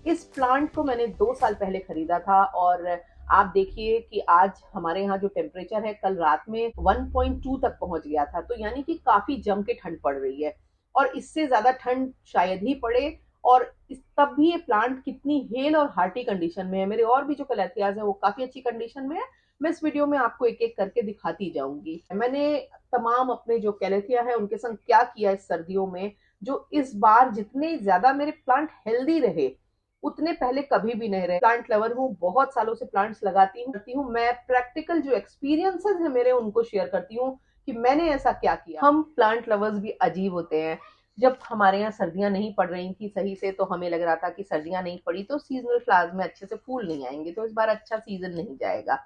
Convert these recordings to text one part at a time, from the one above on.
इस प्लांट को मैंने 2 साल पहले खरीदा था और आप देखिए कि आज हमारे यहाँ जो टेम्परेचर है कल रात में 1.2 तक पहुंच गया था, तो यानी कि काफी जम के ठंड पड़ रही है और इससे ज्यादा ठंड शायद ही पड़े। और तब भी ये प्लांट कितनी हेल और हार्टी कंडीशन में है। मेरे और भी जो कलेथियाज है वो काफी अच्छी कंडीशन में है। मैं इस वीडियो में आपको एक एक करके दिखाती जाऊंगी। मैंने तमाम अपने जो कैलेथिया है उनके संग क्या किया इस सर्दियों में, जो इस बार जितने ज्यादा मेरे प्लांट हेल्दी रहे उतने पहले कभी भी नहीं रहे। प्लांट लवर हूँ, बहुत सालों से प्लांट्स लगाती हूँ। मैं प्रैक्टिकल जो एक्सपीरियंसेस है मेरे उनको शेयर करती हूँ कि मैंने ऐसा क्या किया। हम प्लांट लवर्स भी अजीब होते हैं। जब हमारे यहाँ सर्दियां नहीं पड़ रही थी सही से, तो हमें लग रहा था कि सर्दियां नहीं पड़ी तो सीजनल फ्लावर्स में अच्छे से फूल नहीं आएंगे, तो इस बार अच्छा सीजन नहीं जाएगा।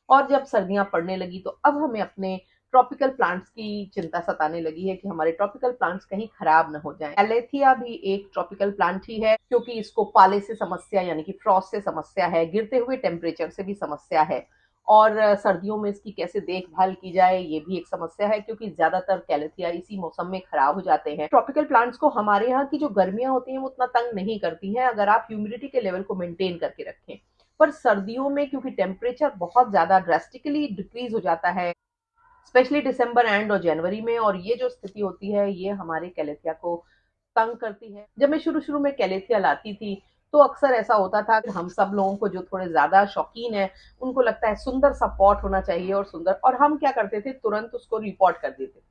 और जब सर्दियां पड़ने लगी तो अब हमें अपने ट्रॉपिकल प्लांट्स की चिंता सताने लगी है कि हमारे ट्रॉपिकल प्लांट्स कहीं खराब न हो जाएं। एलेथिया भी एक ट्रॉपिकल प्लांट ही है, क्योंकि इसको पाले से समस्या यानी कि फ्रॉस्ट से समस्या है, गिरते हुए टेम्परेचर से भी समस्या है। और सर्दियों में इसकी कैसे देखभाल की जाए ये भी एक समस्या है, क्योंकि ज्यादातर कैलेथिया इसी मौसम में खराब हो जाते हैं। ट्रॉपिकल प्लांट्स को हमारे यहाँ की जो गर्मियां होती हैं वो उतना तंग नहीं करती हैं अगर आप ह्यूमिडिटी के लेवल को मेंटेन करके रखें। पर सर्दियों में क्योंकि टेम्परेचर बहुत ज्यादा ड्रेस्टिकली डिक्रीज हो जाता है, स्पेशली दिसंबर एंड और जनवरी में, और ये जो स्थिति होती है ये हमारे कैलेथिया को तंग करती है। जब मैं शुरू शुरू में कैलेथिया लाती थी तो अक्सर ऐसा होता था कि हम सब लोगों को जो थोड़े ज्यादा शौकीन है उनको लगता है सुंदर सा पॉट होना चाहिए और सुंदर, और हम क्या करते थे तुरंत उसको रिपोर्ट कर देते।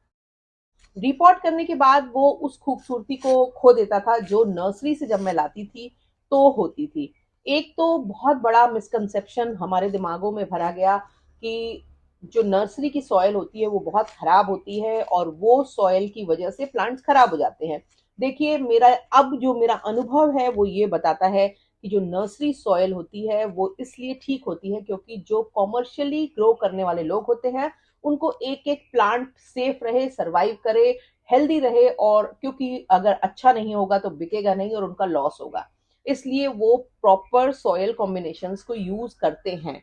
रिपोर्ट करने के बाद वो उस खूबसूरती को खो देता था जो नर्सरी से जब मैं लाती थी तो होती थी। एक तो बहुत बड़ा मिसकंसेप्शन हमारे दिमागों में भरा गया कि जो नर्सरी की सॉइल होती है वो बहुत खराब होती है और वो सॉइल की वजह से प्लांट्स खराब हो जाते हैं। देखिए, मेरा अनुभव है वो ये बताता है कि जो नर्सरी सॉइल होती है वो इसलिए ठीक होती है क्योंकि जो कॉमर्शियली ग्रो करने वाले लोग होते हैं उनको एक एक प्लांट सेफ रहे, सरवाइव करे, हेल्दी रहे, और क्योंकि अगर अच्छा नहीं होगा तो बिकेगा नहीं और उनका लॉस होगा, इसलिए वो प्रॉपर सॉयल कॉम्बिनेशंस को यूज करते हैं।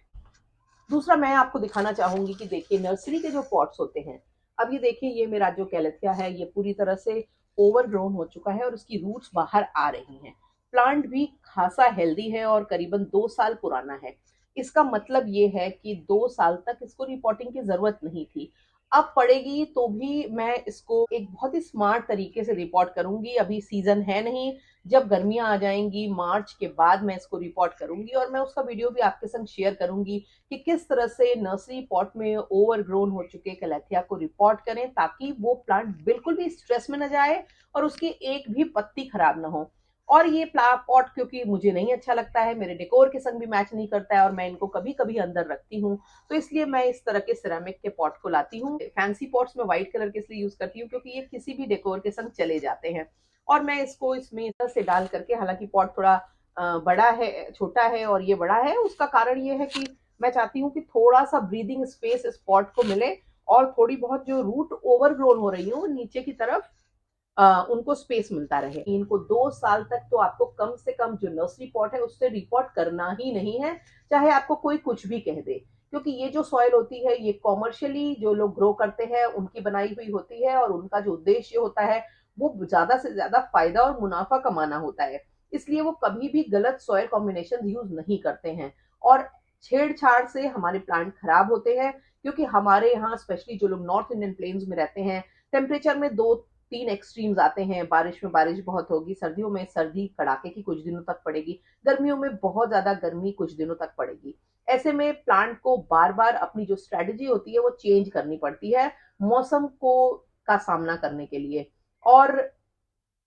दूसरा मैं आपको दिखाना चाहूंगी कि देखिए नर्सरी के जो पॉट्स होते हैं, अब ये देखिए ये मेरा जो कैलेथिया है ये पूरी तरह से ओवरग्रोन हो चुका है और उसकी रूट्स बाहर आ रही हैं। प्लांट भी खासा हेल्दी है और करीबन 2 साल पुराना है। इसका मतलब ये है कि 2 साल तक इसको रिपोर्टिंग की जरूरत नहीं थी। अब पड़ेगी तो भी मैं इसको एक बहुत ही स्मार्ट तरीके से रिपोर्ट करूंगी। अभी सीजन है नहीं, जब गर्मियां आ जाएंगी मार्च के बाद मैं इसको रिपोर्ट करूंगी और मैं उसका वीडियो भी आपके संग शेयर करूंगी कि किस तरह से नर्सरी पॉट में ओवरग्रोन हो चुके कैलेथिया को रिपोर्ट करें ताकि वो प्लांट बिल्कुल भी स्ट्रेस में न जाए और उसकी एक भी पत्ती खराब ना हो। और ये पॉट क्योंकि मुझे नहीं अच्छा लगता है, मेरे डेकोर के संग भी मैच नहीं करता है और मैं इनको कभी कभी अंदर रखती हूँ, तो इसलिए मैं इस तरह के सिरेमिक के पॉट को लाती हूँ। फैंसी पॉट्स में व्हाइट कलर के इसलिए यूज करती हूँ क्योंकि ये किसी भी डेकोर के संग चले जाते हैं। और मैं इसको इसमें इधर से डाल करके, हालांकि पॉट थोड़ा बड़ा है, छोटा है और ये बड़ा है, उसका कारण ये है कि मैं चाहती हूँ कि थोड़ा सा ब्रीदिंग स्पेस इस पॉट को मिले और थोड़ी बहुत जो रूट ओवरग्रोन हो रही हो नीचे की तरफ उनको स्पेस मिलता रहे। इनको 2 साल तक तो आपको कम से कम जो नर्सरी पॉट है उससे रिपोर्ट करना ही नहीं है, चाहे आपको कोई कुछ भी कह दे, क्योंकि ये जो सॉइल होती है ये कॉमर्शियली जो लोग ग्रो करते हैं उनकी बनाई हुई होती है और उनका जो उद्देश्य होता है वो ज्यादा से ज्यादा फायदा और मुनाफा कमाना होता है। इसलिए वो कभी भी गलत सॉइल कॉम्बिनेशन यूज नहीं करते हैं और छेड़छाड़ से हमारे प्लांट खराब होते हैं। क्योंकि हमारे यहाँ स्पेशली जो लोग नॉर्थ इंडियन प्लेन्स में रहते हैं, टेम्परेचर में 2-3 एक्सट्रीम्स आते हैं। बारिश में बारिश बहुत होगी, सर्दियों में सर्दी कड़ाके की कुछ दिनों तक पड़ेगी, गर्मियों में बहुत ज्यादा गर्मी कुछ दिनों तक पड़ेगी। ऐसे में प्लांट को बार बार अपनी जो स्ट्रेटजी होती है वो चेंज करनी पड़ती है मौसम को का सामना करने के लिए। और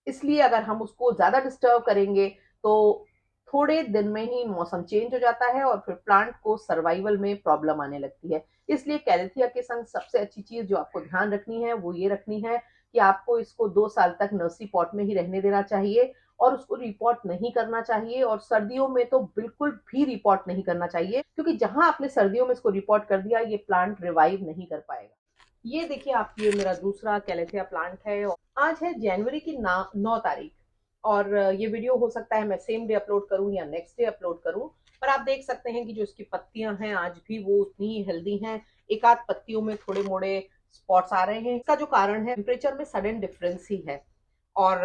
इसलिए अगर हम उसको ज्यादा डिस्टर्ब करेंगे तो थोड़े दिन में ही मौसम चेंज हो जाता है और फिर प्लांट को सर्वाइवल में प्रॉब्लम आने लगती है। इसलिए कैलेथिया के संग सबसे अच्छी चीज जो आपको ध्यान रखनी है वो ये रखनी है कि आपको इसको 2 साल तक नर्सरी पॉट में ही रहने देना चाहिए और उसको रिपोर्ट नहीं करना चाहिए। और सर्दियों में तो बिल्कुल भी रिपोर्ट नहीं करना चाहिए, क्योंकि जहां आपने सर्दियों में इसको रिपोर्ट कर दिया ये प्लांट रिवाइव नहीं कर पाएगा। ये देखिए आप, ये मेरा दूसरा कैलेथिया प्लांट है। आज है जनवरी की 9 तारीख और ये वीडियो हो सकता है मैं सेम डे अपलोड करूं या नेक्स्ट डे अपलोड करूं, पर आप देख सकते हैं कि जो इसकी पत्तियां हैं आज भी वो उतनी ही हेल्दी हैं। एक आध पत्तियों में थोड़े मोड़े स्पॉट्स आ रहे हैं। इसका जो कारण है टेम्परेचर में सडन डिफरेंस ही है। और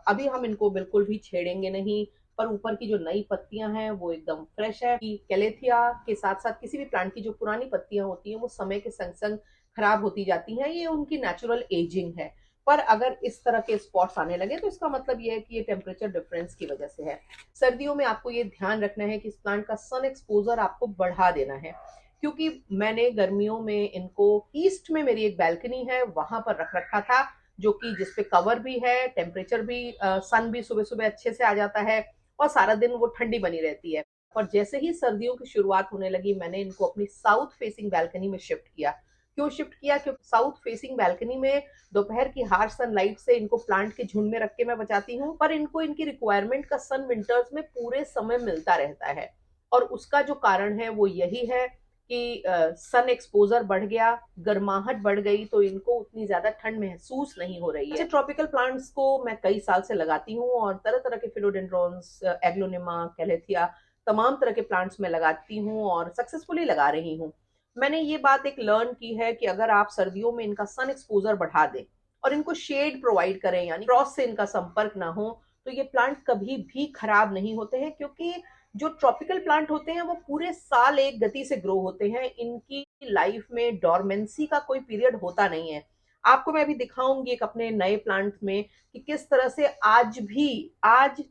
अभी हम इनको बिल्कुल भी छेड़ेंगे नहीं। पर ऊपर की जो नई पत्तियां हैं वो एकदम फ्रेश है। कैलेथिया के साथ साथ किसी भी प्लांट की जो पुरानी पत्तियां होती हैं वो समय के संग संग खराब होती जाती हैं, ये उनकी नेचुरल एजिंग है। पर अगर इस तरह के स्पॉट्स आने लगे तो इसका मतलब ये है कि ये टेम्परेचर डिफरेंस की वजह से है। सर्दियों में आपको ये ध्यान रखना है कि इस प्लांट का सन एक्सपोजर आपको बढ़ा देना है, क्योंकि मैंने गर्मियों में इनको ईस्ट में मेरी एक बैल्कनी है वहां पर रख रखा था, जो कि जिसपे कवर भी है, टेम्परेचर भी, सन भी सुबह सुबह अच्छे से आ जाता है और सारा दिन वो ठंडी बनी रहती है। और जैसे ही सर्दियों की शुरुआत होने लगी मैंने इनको अपनी साउथ फेसिंग बैल्कनी में शिफ्ट किया। क्यों शिफ्ट किया? क्योंकि साउथ फेसिंग बैल्कनी में दोपहर की हार्श सनलाइट से इनको प्लांट के झुंड में रख के मैं बचाती हूँ, पर इनको इनकी रिक्वायरमेंट का सन विंटर्स में पूरे समय मिलता रहता है। और उसका जो कारण है वो यही है कि सन एक्सपोजर बढ़ गया, गर्माहट बढ़ गई, तो इनको उतनी ज्यादा ठंड महसूस नहीं हो रही है। ट्रॉपिकल प्लांट्स को मैं कई साल से लगाती हूँ और तरह तरह के फिलोडेंड्रॉन्स, एग्लोनिमा, कैलेथिया, तमाम तरह के प्लांट्स में लगाती हूँ और सक्सेसफुली लगा रही हूँ। मैंने ये बात एक लर्न की है कि अगर आप सर्दियों में इनका सन एक्सपोजर बढ़ा दें और इनको शेड प्रोवाइड करें, यानी क्रॉस से इनका संपर्क ना हो, तो ये प्लांट कभी भी खराब नहीं होते हैं। क्योंकि जो ट्रॉपिकल प्लांट होते हैं वो पूरे साल एक गति से ग्रो होते हैं, इनकी लाइफ में डॉर्मेंसी का कोई पीरियड होता नहीं है। आपको मैं अभी दिखाऊंगी एक अपने नए प्लांट में कि किस तरह से आज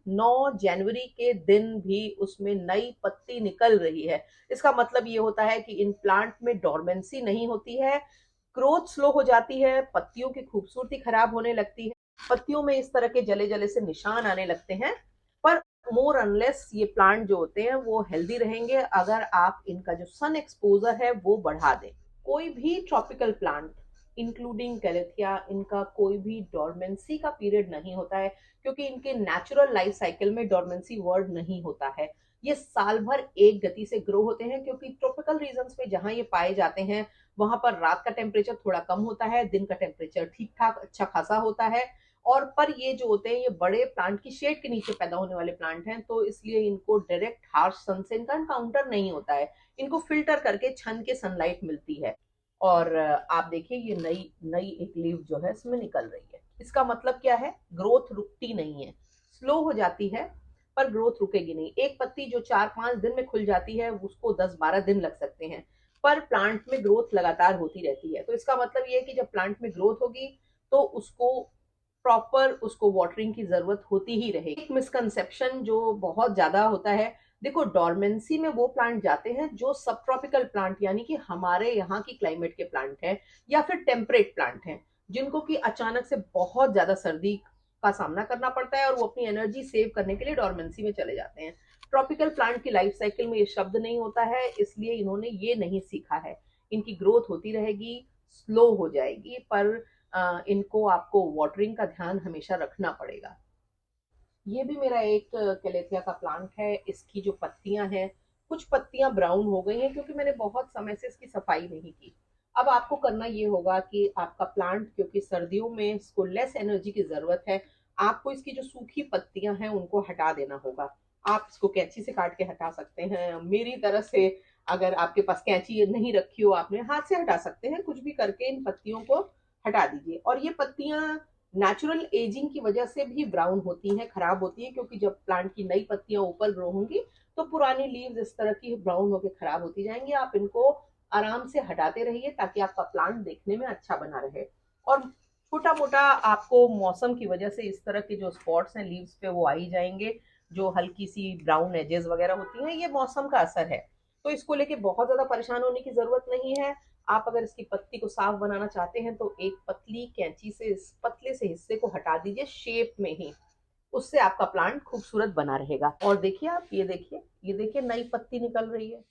9 जनवरी के दिन भी उसमें नई पत्ती निकल रही है। इसका मतलब ये होता है कि इन प्लांट में डॉर्मेंसी नहीं होती है, ग्रोथ स्लो हो जाती है, पत्तियों की खूबसूरती खराब होने लगती है, पत्तियों में इस तरह के जले जले से निशान आने लगते हैं। पर मोर अनलेस ये प्लांट जो होते हैं वो हेल्दी रहेंगे अगर आप इनका जो सन एक्सपोजर है वो बढ़ा दें। कोई भी ट्रॉपिकल प्लांट इंक्लूडिंग कैलेथिया, इनका कोई भी डॉर्मेंसी का पीरियड नहीं होता है, क्योंकि इनके नेचुरल लाइफ साइकिल में डॉर्मेंसी वर्ड नहीं होता है। ये साल भर एक गति से ग्रो होते हैं, क्योंकि ट्रॉपिकल रीजन्स में जहां ये पाए जाते हैं वहां पर रात का टेम्परेचर थोड़ा कम होता है, दिन का टेम्परेचर ठीक ठाक अच्छा खासा होता है। और पर ये जो होते हैं ये बड़े प्लांट की शेड के नीचे पैदा होने वाले प्लांट हैं, तो इसलिए इनको डायरेक्ट हार्श सन से इनका एनकाउंटर नहीं होता है, इनको फिल्टर करके छन के सनलाइट मिलती है। और आप देखिए ये नई नई एक लीव जो है इसमें निकल रही है। इसका मतलब क्या है? ग्रोथ रुकती नहीं है, स्लो हो जाती है पर ग्रोथ रुकेगी नहीं। एक पत्ती जो 4-5 दिन में खुल जाती है उसको 10-12 दिन लग सकते हैं, पर प्लांट में ग्रोथ लगातार होती रहती है। तो इसका मतलब ये है कि जब प्लांट में ग्रोथ होगी तो उसको प्रॉपर उसको वाटरिंग की जरूरत होती ही रहेगी। एक मिसकंसेप्शन जो बहुत ज्यादा होता है, देखो डॉर्मेंसी में वो प्लांट जाते हैं जो सब ट्रॉपिकल प्लांट यानी कि हमारे यहाँ की क्लाइमेट के प्लांट हैं या फिर टेम्परेट प्लांट हैं, जिनको कि अचानक से बहुत ज्यादा सर्दी का सामना करना पड़ता है और वो अपनी एनर्जी सेव करने के लिए डॉर्मेंसी में चले जाते हैं। ट्रॉपिकल प्लांट की लाइफ साइकिल में ये शब्द नहीं होता है, इसलिए इन्होंने ये नहीं सीखा है। इनकी ग्रोथ होती रहेगी, स्लो हो जाएगी, पर इनको आपको वाटरिंग का ध्यान हमेशा रखना पड़ेगा। ये भी मेरा एक कैलेथिया का प्लांट है। इसकी जो पत्तियां हैं, कुछ पत्तियां ब्राउन हो गई हैं क्योंकि मैंने बहुत समय से इसकी सफाई नहीं की। अब आपको करना ये होगा कि आपका प्लांट, क्योंकि सर्दियों में इसको लेस एनर्जी की जरूरत है, आपको इसकी जो सूखी पत्तियां हैं उनको हटा देना होगा। आप इसको कैंची से काट के हटा सकते हैं, मेरी तरह से अगर आपके पास कैंची नहीं रखी हो आपने हाथ से हटा सकते हैं। कुछ भी करके इन पत्तियों को हटा दीजिए। और ये पत्तियां नेचुरल एजिंग की वजह से भी ब्राउन होती हैं, खराब होती हैं, क्योंकि जब प्लांट की नई पत्तियां ऊपर ग्रो होंगी तो पुरानी लीव्स इस तरह की ब्राउन होकर खराब होती जाएंगी। आप इनको आराम से हटाते रहिए ताकि आपका प्लांट देखने में अच्छा बना रहे। और छोटा मोटा आपको मौसम की वजह से इस तरह के जो स्पॉट्स हैं लीव्स पे वो आ ही जाएंगे, जो हल्की सी ब्राउन एजेस वगैरह होती हैं, ये मौसम का असर है। तो इसको लेके बहुत ज्यादा परेशान होने की जरूरत नहीं है। आप अगर इसकी पत्ती को साफ बनाना चाहते हैं तो एक पतली कैंची से इस पतले से हिस्से को हटा दीजिए शेप में ही, उससे आपका प्लांट खूबसूरत बना रहेगा। और देखिए आप, ये देखिए नई पत्ती निकल रही है।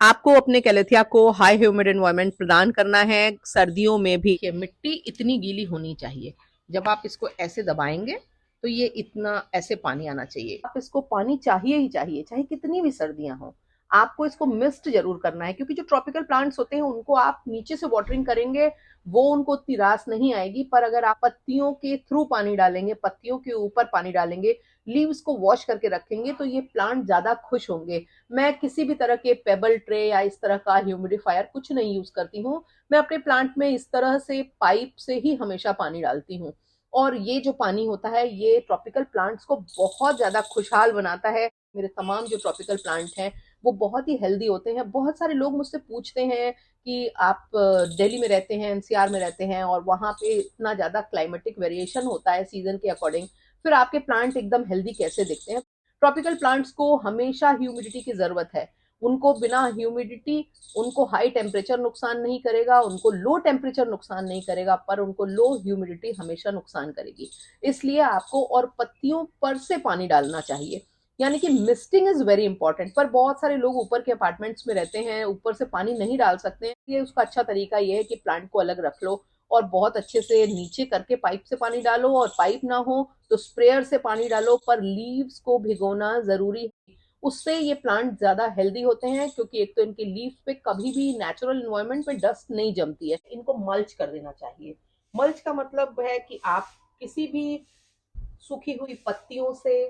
आपको अपने कैलेथिया को हाई ह्यूमिड एनवायरनमेंट प्रदान करना है सर्दियों में भी। मिट्टी इतनी गीली होनी चाहिए, जब आप इसको ऐसे दबाएंगे तो ये इतना ऐसे पानी आना चाहिए। आप इसको पानी चाहिए ही चाहिए, चाहे कितनी भी सर्दियां हो। आपको इसको मिस्ट जरूर करना है, क्योंकि जो ट्रॉपिकल प्लांट्स होते हैं उनको आप नीचे से वाटरिंग करेंगे वो उनको उतनी रास नहीं आएगी, पर अगर आप पत्तियों के थ्रू पानी डालेंगे, पत्तियों के ऊपर पानी डालेंगे, लीव्स को वॉश करके रखेंगे, तो ये प्लांट ज्यादा खुश होंगे। मैं किसी भी तरह के पेबल ट्रे या इस तरह का ह्यूमिडिफायर कुछ नहीं यूज करती हूँ। मैं अपने प्लांट में इस तरह से पाइप से ही हमेशा पानी डालती हूँ। और ये जो पानी होता है ये ट्रॉपिकल प्लांट्स को बहुत ज़्यादा खुशहाल बनाता है। मेरे तमाम जो ट्रॉपिकल प्लांट हैं वो बहुत ही हेल्दी होते हैं। बहुत सारे लोग मुझसे पूछते हैं कि आप दिल्ली में रहते हैं, एनसीआर में रहते हैं और वहाँ पे इतना ज़्यादा क्लाइमेटिक वेरिएशन होता है सीजन के अकॉर्डिंग, फिर आपके प्लांट एकदम हेल्दी कैसे दिखते हैं? ट्रॉपिकल प्लांट्स को हमेशा ह्यूमिडिटी की ज़रूरत है। उनको बिना ह्यूमिडिटी, उनको हाई टेम्परेचर नुकसान नहीं करेगा, उनको लो टेम्परेचर नुकसान नहीं करेगा, पर उनको लो ह्यूमिडिटी हमेशा नुकसान करेगी। इसलिए आपको और पत्तियों पर से पानी डालना चाहिए, यानी कि मिस्टिंग इज वेरी इंपॉर्टेंट। पर बहुत सारे लोग ऊपर के अपार्टमेंट्स में रहते हैं, ऊपर से पानी नहीं डाल सकते हैं। ये उसका अच्छा तरीका ये है कि प्लांट को अलग रख लो और बहुत अच्छे से नीचे करके पाइप से पानी डालो, और पाइप ना हो तो स्प्रेयर से पानी डालो, पर लीव्स को भिगोना जरूरी है। उससे ये प्लांट ज्यादा हेल्दी होते हैं, क्योंकि एक तो इनके लीफ पे कभी भी नेचुरल एनवायरनमेंट में डस्ट नहीं जमती है। इनको मल्च कर देना चाहिए। मल्च का मतलब है कि आप किसी भी सूखी हुई पत्तियों से,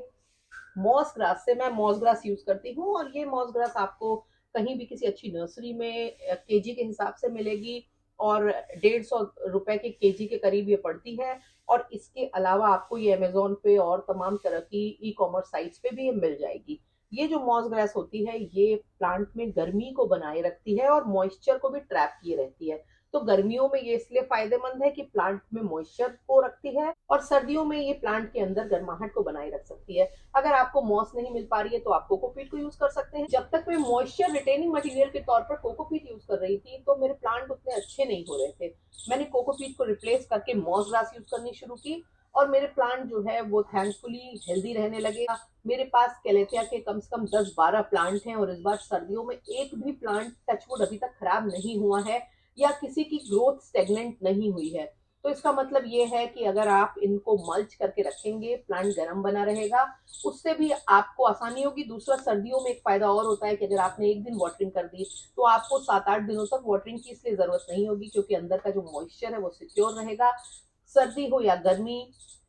मॉस ग्रास से, मैं मॉस ग्रास यूज करती हूँ और ये मॉस ग्रास आपको कहीं भी किसी अच्छी नर्सरी में केजी के हिसाब से मिलेगी और 150 रुपए के केजी के करीब ये पड़ती है। और इसके अलावा आपको ये अमेजोन पे और तमाम तरह की ई कॉमर्स साइट्स पे भी ये मिल जाएगी। ये जो मॉस ग्रास होती है ये प्लांट में गर्मी को बनाए रखती है और मॉइस्चर को भी ट्रैप किए रहती है। तो गर्मियों में ये इसलिए फायदेमंद है कि प्लांट में मॉइस्चर को रखती है, और सर्दियों में ये प्लांट के अंदर गर्माहट को बनाए रख सकती है। अगर आपको मॉस नहीं मिल पा रही है तो आप कोकोपीट को यूज कर सकते हैं। जब तक मैं मॉइस्चर रिटेनिंग मटेरियल के तौर पर कोकोपीट यूज कर रही थी तो मेरे प्लांट उतने अच्छे नहीं हो रहे थे। मैंने कोकोपीट को रिप्लेस करके मॉस ग्रास यूज करनी शुरू की और मेरे प्लांट जो है वो थैंकफुली हेल्दी रहने लगे। मेरे पास कैलेथिया के कम से कम 10-12 प्लांट हैं और इस बार सर्दियों में एक भी प्लांट टचवुड अभी तक खराब नहीं हुआ है या किसी की ग्रोथ स्टेगनेंट नहीं हुई है। तो इसका मतलब ये है कि अगर आप इनको मल्च करके रखेंगे, प्लांट गर्म बना रहेगा, उससे भी आपको आसानी होगी। दूसरा, सर्दियों में एक फायदा और होता है कि अगर आपने एक दिन वाटरिंग कर दी तो आपको 7-8 दिनों तक वाटरिंग की इसलिए जरूरत नहीं होगी, क्योंकि अंदर का जो मॉइस्चर है वो सिक्योर रहेगा। सर्दी हो या गर्मी,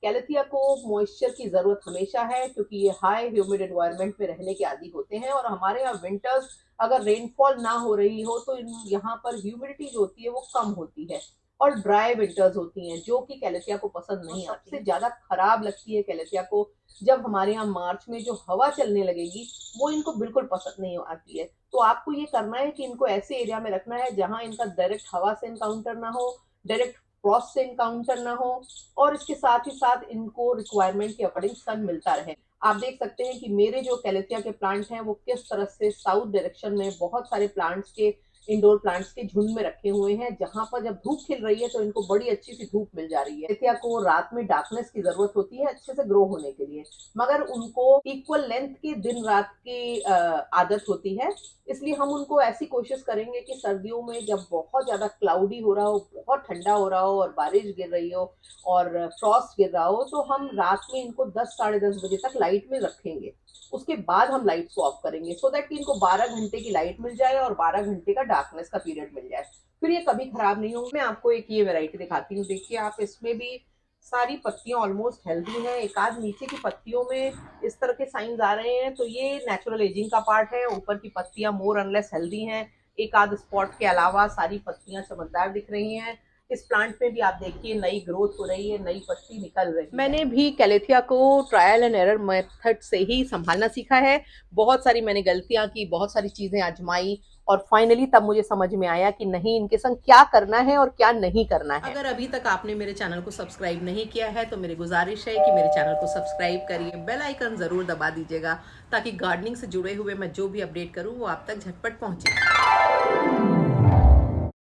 कैलेथिया को मॉइस्चर की जरूरत हमेशा है, क्योंकि ये हाई ह्यूमिड एनवायरनमेंट में रहने के आदी होते हैं। और हमारे यहाँ विंटर्स अगर रेनफॉल ना हो रही हो तो यहाँ पर ह्यूमिडिटी जो होती है वो कम होती है और ड्राई विंटर्स होती हैं, जो कि कैलेथिया को पसंद नहीं आती। सबसे ज्यादा खराब लगती है कैलेथिया को जब हमारे यहाँ मार्च में जो हवा चलने लगेगी, वो इनको बिल्कुल पसंद नहीं आती है। तो आपको ये करना है कि इनको ऐसे एरिया में रखना है जहां इनका डायरेक्ट हवा से इनकाउंटर ना हो, डायरेक्ट फ्रॉस्ट से इनकाउंटर ना हो, और इसके साथ ही साथ इनको रिक्वायरमेंट के अकॉर्डिंग सन मिलता रहे। आप देख सकते हैं कि मेरे जो कैलेथिया के प्लांट हैं वो किस तरह से साउथ डायरेक्शन में बहुत सारे प्लांट्स के, इंडोर प्लांट्स के झुंड में रखे हुए हैं, जहां पर जब धूप खिल रही है तो इनको बड़ी अच्छी सी धूप मिल जा रही है। कैलेथिया को रात में डार्कनेस की जरूरत होती है अच्छे से ग्रो होने के लिए, मगर उनको इक्वल लेंथ की दिन रात की आदत होती है। इसलिए हम उनको ऐसी कोशिश करेंगे कि सर्दियों में जब बहुत ज्यादा क्लाउडी हो रहा हो, बहुत ठंडा हो रहा हो और बारिश गिर रही हो और फ्रॉस्ट गिर रहा हो, तो हम रात में इनको 10-10:30 बजे तक लाइट में रखेंगे। उसके बाद हम लाइट को ऑफ करेंगे, सो दैट कि इनको 12 घंटे की लाइट मिल जाए और 12 घंटे का डार्कनेस का पीरियड मिल जाए। फिर ये कभी खराब नहीं होंगे। मैं आपको एक ये वैरायटी दिखाती हूँ, देखिए आप, इसमें भी सारी पत्तियां ऑलमोस्ट हेल्दी हैं। एक आध नीचे की पत्तियों में इस तरह के साइंस आ रहे हैं, तो ये नेचुरल एजिंग का पार्ट है। ऊपर की पत्तियां मोर अनलेस हेल्दी हैं। एक आध स्पॉट के अलावा सारी पत्तियां चमकदार दिख रही हैं। इस प्लांट में भी आप देखिए नई ग्रोथ हो रही है, नई पत्ती निकल रही है। मैंने भी कैलेथिया को ट्रायल एंड एरर मेथड से ही संभालना सीखा है। बहुत सारी मैंने गलतियां की, बहुत सारी चीजें आजमाई, और फाइनली तब मुझे समझ में आया कि नहीं, इनके संग क्या करना है और क्या नहीं करना है। अगर अभी तक आपने मेरे चैनल को सब्सक्राइब नहीं किया है तो मेरी गुजारिश है कि मेरे चैनल को सब्सक्राइब करिए, बेल आइकन जरूर दबा दीजिएगा, ताकि गार्डनिंग से जुड़े हुए मैं जो भी अपडेट करूँ वो आप तक झटपट पहुंचे।